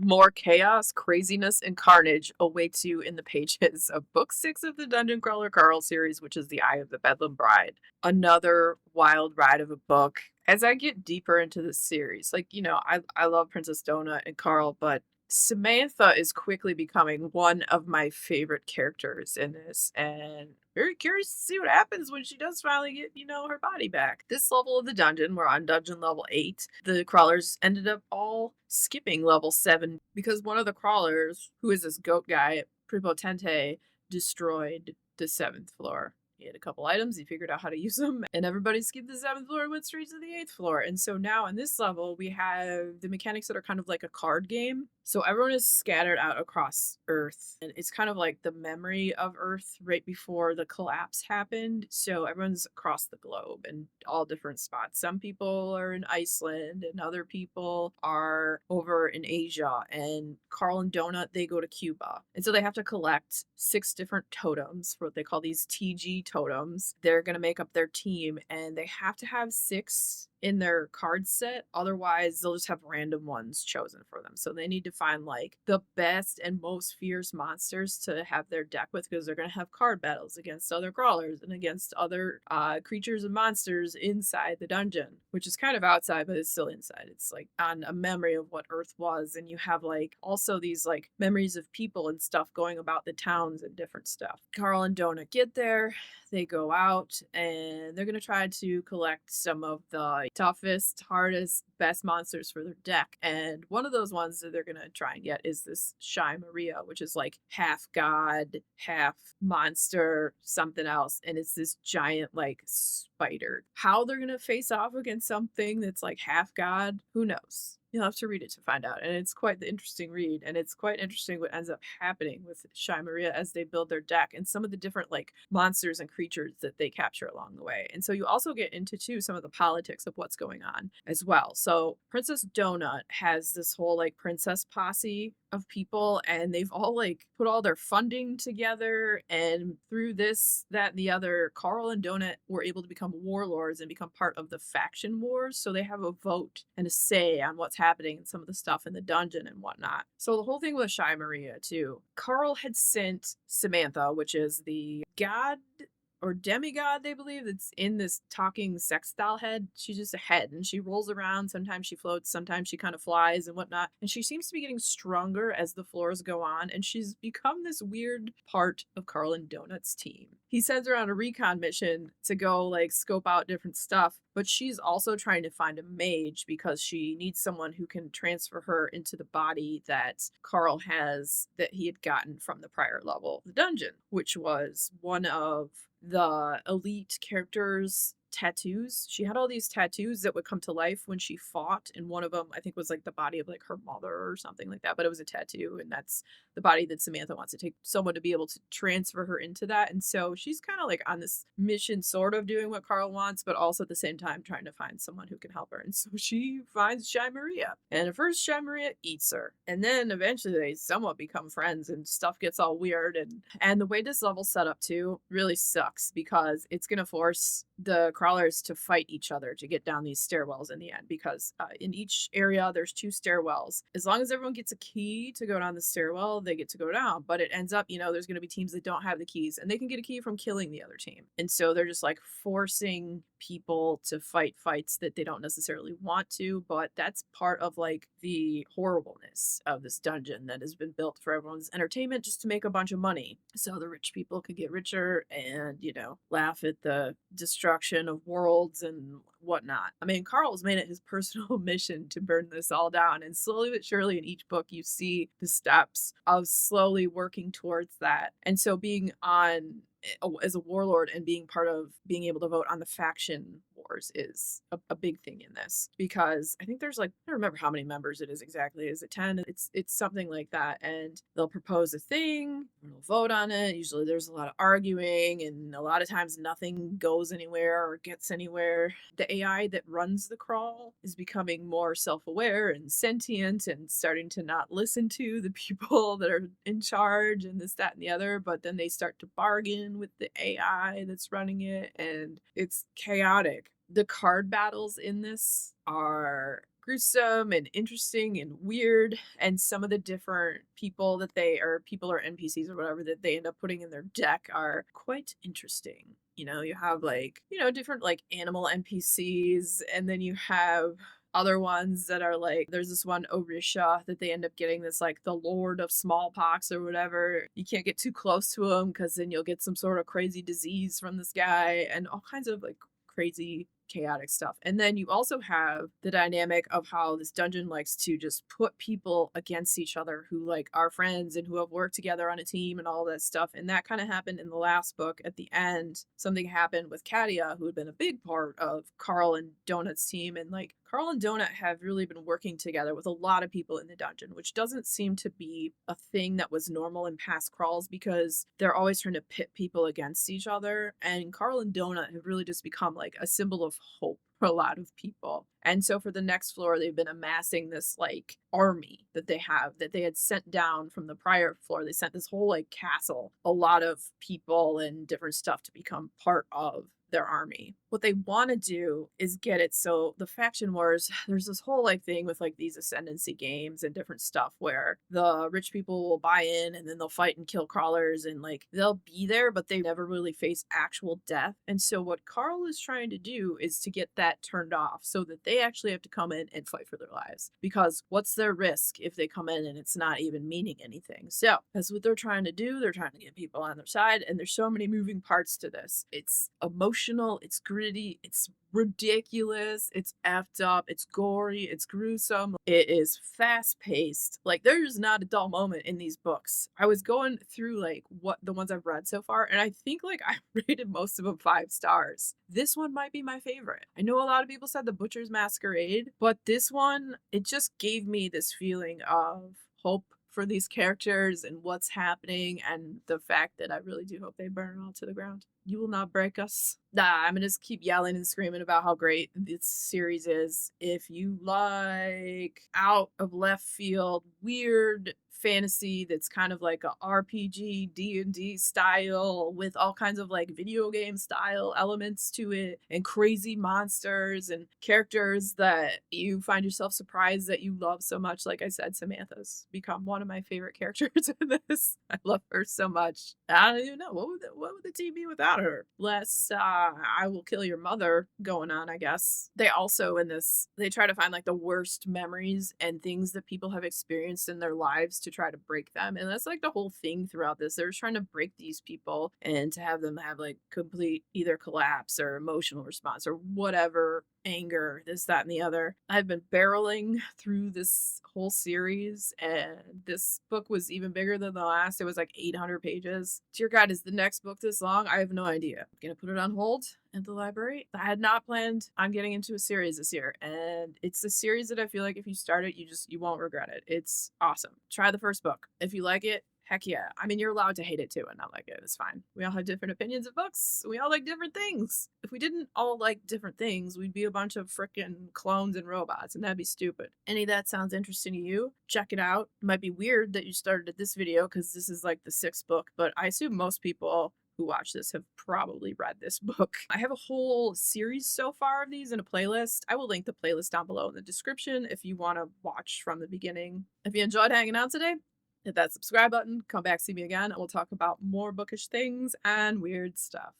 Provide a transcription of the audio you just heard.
More chaos, craziness, and carnage awaits you in the pages of Book 6 of the Dungeon Crawler Carl series, which is The Eye of the Bedlam Bride. Another wild ride of a book. As I get deeper into this series, I love Princess Donut and Carl, but Samantha is quickly becoming one of my favorite characters in this, and very curious to see what happens when she does finally get, her body back. This level of the dungeon, we're on dungeon level 8. The crawlers ended up all skipping level 7 because one of the crawlers, who is this goat guy, Prepotente, destroyed the 7th floor. He had a couple items, he figured out how to use them, and everybody skipped the 7th floor and went straight to the 8th floor. And so now in this level, we have the mechanics that are kind of like a card game. So everyone is scattered out across Earth, and it's kind of like the memory of Earth right before the collapse happened. So everyone's across the globe in all different spots. Some people are in Iceland, and other people are over in Asia. And Carl and Donut, they go to Cuba. And so they have to collect 6 different totems for what they call these TG totems. They're going to make up their team, and they have to have 6 in their card set. Otherwise, they'll just have random ones chosen for them. So they need to find like the best and most fierce monsters to have their deck with, because they're going to have card battles against other crawlers and against other creatures and monsters inside the dungeon, which is kind of outside, but it's still inside. It's like on a memory of what Earth was. And you have like also these like memories of people and stuff going about the towns and different stuff. Carl and Donut get there. They go out and they're going to try to collect some of the toughest, hardest, best monsters for their deck. And one of those ones that they're going to try and get is this Shy Maria, which is like half god, half monster, something else. And it's this giant like spider. How they're going to face off against something that's like half god, who knows? You'll have to read it to find out. And it's quite the interesting read. And it's quite interesting what ends up happening with Shy Maria as they build their deck and some of the different like monsters and creatures that they capture along the way. And so you also get into too some of the politics of what's going on as well. So Princess Donut has this whole like princess posse of people, and they've all like put all their funding together, and through this, that, and the other, Carl and Donut were able to become warlords and become part of the faction wars. So they have a vote and a say on what's happening and some of the stuff in the dungeon and whatnot. So the whole thing with Shy Maria too, Carl had sent Samantha, which is the god or demigod, they believe, that's in this talking sex doll head. She's just a head, and she rolls around. Sometimes she floats, sometimes she kind of flies and whatnot. And she seems to be getting stronger as the floors go on, and she's become this weird part of Carl and Donut's team. He sends her on a recon mission to go like scope out different stuff, but she's also trying to find a mage because she needs someone who can transfer her into the body that Carl has, that he had gotten from the prior level of the dungeon, which was one of the elite characters' tattoos. She had all these tattoos that would come to life when she fought, and one of them I think was like the body of like her mother or something like that, but it was a tattoo, and that's the body that Samantha wants to take someone to be able to transfer her into that. And so she's kind of like on this mission, sort of doing what Carl wants, but also at the same time trying to find someone who can help her. And so she finds Shy Maria, and at first Shy Maria eats her, and then eventually they somewhat become friends, and stuff gets all weird. And the way this level's set up too really sucks, because it's gonna force the crawlers to fight each other to get down these stairwells in the end, because in each area there's 2 stairwells. As long as everyone gets a key to go down the stairwell, they get to go down. But it ends up, there's going to be teams that don't have the keys, and they can get a key from killing the other team. And so they're just like forcing people to fight fights that they don't necessarily want to, but that's part of like the horribleness of this dungeon that has been built for everyone's entertainment, just to make a bunch of money so the rich people can get richer and laugh at the destruction of worlds and whatnot. I mean, Carl's made it his personal mission to burn this all down, and slowly but surely in each book you see the steps of slowly working towards that. And so being on as a warlord and being part of being able to vote on the faction wars is a big thing in this, because I think there's like, I don't remember how many members it is exactly. Is it 10? It's something like that. And they'll propose a thing, and they'll vote on it. Usually there's a lot of arguing, and a lot of times nothing goes anywhere or gets anywhere. The AI that runs the crawl is becoming more self-aware and sentient and starting to not listen to the people that are in charge and this, that, and the other, but then they start to bargain with the AI that's running it, and it's chaotic. The card battles in this are gruesome and interesting and weird, and some of the different people that they or people or NPCs or whatever that they end up putting in their deck are quite interesting. You know, you have like, different like animal NPCs, and then you have other ones that are like there's this one Orisha that they end up getting this like the Lord of Smallpox or whatever. You can't get too close to him because then you'll get some sort of crazy disease from this guy and all kinds of like crazy chaotic stuff. And then you also have the dynamic of how this dungeon likes to just put people against each other who like are friends and who have worked together on a team and all that stuff. And that kind of happened in the last book. At the end, something happened with Katia, who had been a big part of Carl and Donut's team. And like Carl and Donut have really been working together with a lot of people in the dungeon, which doesn't seem to be a thing that was normal in past crawls because they're always trying to pit people against each other. And Carl and Donut have really just become like a symbol of hope for a lot of people. And so for the next floor, they've been amassing this like army that they have that they had sent down from the prior floor. They sent this whole like castle, a lot of people and different stuff to become part of their army. What they want to do is get it so the faction wars, there's this whole like thing with like these ascendancy games and different stuff where the rich people will buy in and then they'll fight and kill crawlers and like they'll be there, but they never really face actual death. And so what Carl is trying to do is to get that turned off so that they actually have to come in and fight for their lives. Because what's their risk if they come in and it's not even meaning anything? So that's what they're trying to do. They're trying to get people on their side, and there's so many moving parts to this. It's emotional, it's gritty, it's ridiculous, it's effed up, it's gory, it's gruesome, it is fast paced. Like there's not a dull moment in these books. I was going through like what the ones I've read so far, and I think like I rated most of them 5 stars. This one might be my favorite. I know a lot of people said The Butcher's Masquerade, but this one, it just gave me this feeling of hope for these characters and what's happening, and the fact that I really do hope they burn all to the ground. You will not break us. Nah, I'm gonna just keep yelling and screaming about how great this series is. If you like out of left field, weird fantasy that's kind of like a RPG D&D style with all kinds of like video game style elements to it and crazy monsters and characters that you find yourself surprised that you love so much. Like I said, Samantha's become one of my favorite characters in this. I love her so much. I don't even know what would the team be without her. Less I will kill your mother going on, I guess. They also in this they try to find like the worst memories and things that people have experienced in their lives to try to break them. And that's like the whole thing throughout this. They're trying to break these people and to have them have like complete either collapse or emotional response or whatever, anger, this, that, and the other. I've been barreling through this whole series, and this book was even bigger than the last. It was like 800 pages. Dear God, is the next book this long? I have no idea. I'm gonna put it on hold at the library. I had not planned on getting into a series this year, and it's a series that I feel like if you start it, you won't regret it. It's awesome. Try the first book. If you like it, heck yeah. I mean, you're allowed to hate it too and not like it. It's fine. We all have different opinions of books. We all like different things. If we didn't all like different things, we'd be a bunch of frickin' clones and robots, and that'd be stupid. Any of that sounds interesting to you? Check it out. It might be weird that you started at this video because this is like the 6th book, but I assume most people who watch this have probably read this book. I have a whole series so far of these in a playlist. I will link the playlist down below in the description if you want to watch from the beginning. If you enjoyed hanging out today, hit that subscribe button, come back, see me again, and we'll talk about more bookish things and weird stuff.